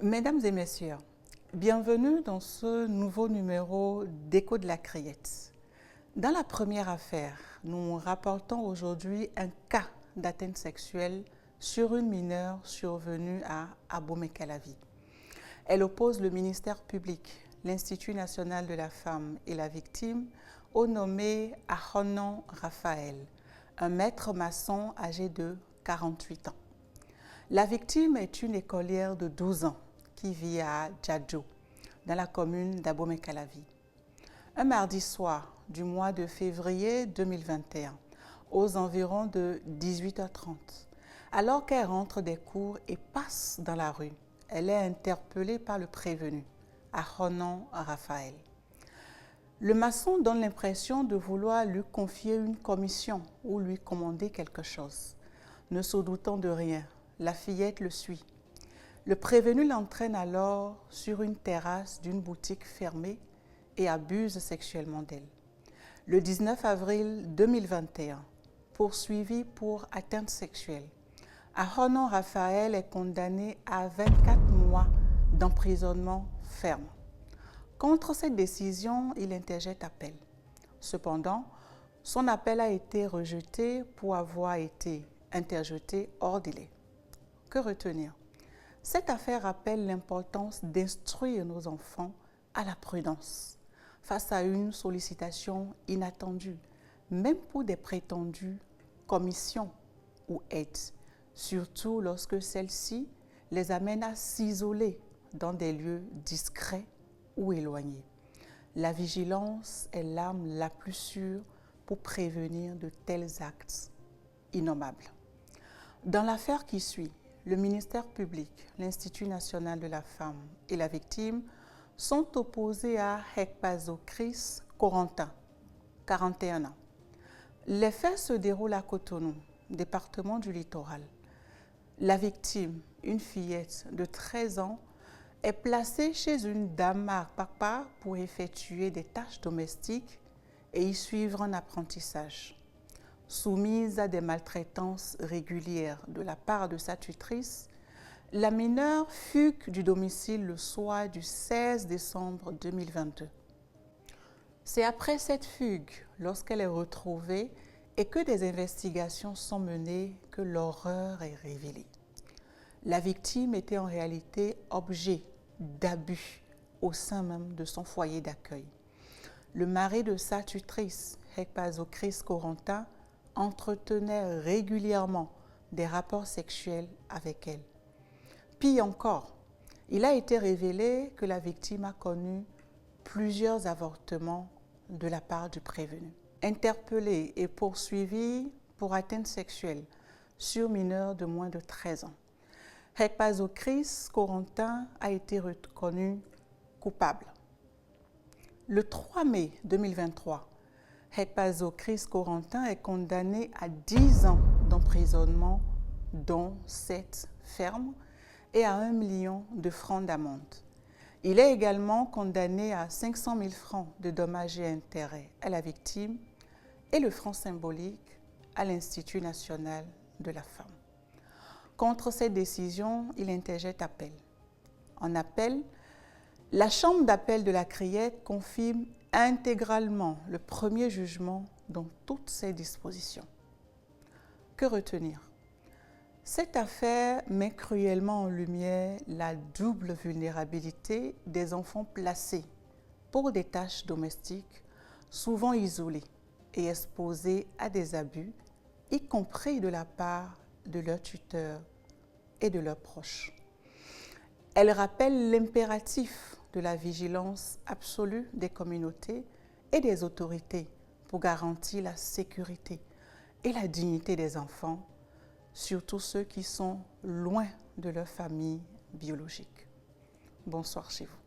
Mesdames et messieurs, bienvenue dans ce nouveau numéro d'Écho de la Criette. Dans la première affaire, nous rapportons aujourd'hui un cas d'atteinte sexuelle sur une mineure survenue à Abomey-Calavi. Elle oppose le ministère public, l'Institut national de la femme et la victime au nommé Ahonon Raphaël, un maître maçon âgé de 48 ans. La victime est une écolière de 12 ans qui vit à Djadjo, dans la commune d'Abomey-Calavi. Un mardi soir du mois de février 2021, aux environs de 18h30, alors qu'elle rentre des cours et passe dans la rue, elle est interpellée par le prévenu, Ahonon Raphaël. Le maçon donne l'impression de vouloir lui confier une commission ou lui commander quelque chose. Ne se doutant de rien, la fillette le suit. Le prévenu l'entraîne alors sur une terrasse d'une boutique fermée et abuse sexuellement d'elle. Le 19 avril 2021, poursuivi pour atteinte sexuelle, Ahonon Raphaël est condamné à 24 mois d'emprisonnement ferme. Contre cette décision, il interjette appel. Cependant, son appel a été rejeté pour avoir été interjeté hors délai. Que retenir? Cette affaire rappelle l'importance d'instruire nos enfants à la prudence face à une sollicitation inattendue, même pour des prétendues commissions ou aides, surtout lorsque celles-ci les amènent à s'isoler dans des lieux discrets ou éloignés. La vigilance est l'arme la plus sûre pour prévenir de tels actes innommables. Dans l'affaire qui suit, le ministère public, l'Institut national de la femme et la victime sont opposés à Hekpazo Chris Corentin, 41 ans. Les faits se déroulent à Cotonou, département du Littoral. La victime, une fillette de 13 ans, est placée chez une dame à Papa pour effectuer des tâches domestiques et y suivre un apprentissage. Soumise à des maltraitances régulières de la part de sa tutrice, la mineure fugue du domicile le soir du 16 décembre 2022. C'est après cette fugue, lorsqu'elle est retrouvée et que des investigations sont menées, que l'horreur est révélée. La victime était en réalité objet d'abus au sein même de son foyer d'accueil. Le mari de sa tutrice, Hekpazo Chris Corentin, entretenait régulièrement des rapports sexuels avec elle. Pire encore, il a été révélé que la victime a connu plusieurs avortements de la part du prévenu. Interpellé et poursuivi pour atteinte sexuelle sur mineur de moins de 13 ans, Hekpazo Chris Corentin a été reconnu coupable. Le 3 mai 2023, Hekpazo Chris Corentin est condamné à 10 ans d'emprisonnement, dont 7 fermes, et à 1 million de francs d'amende. Il est également condamné à 500 000 francs de dommages et intérêts à la victime et le franc symbolique à l'Institut national de la femme. Contre cette décision, il interjette appel. En appel, la Chambre d'appel de la Criette confirme intégralement le premier jugement dans toutes ses dispositions. Que retenir? Cette affaire met cruellement en lumière la double vulnérabilité des enfants placés pour des tâches domestiques, souvent isolés et exposés à des abus, y compris de la part de leurs tuteurs et de leurs proches. Elle rappelle l'impératif de la vigilance absolue des communautés et des autorités pour garantir la sécurité et la dignité des enfants, surtout ceux qui sont loin de leur famille biologique. Bonsoir chez vous.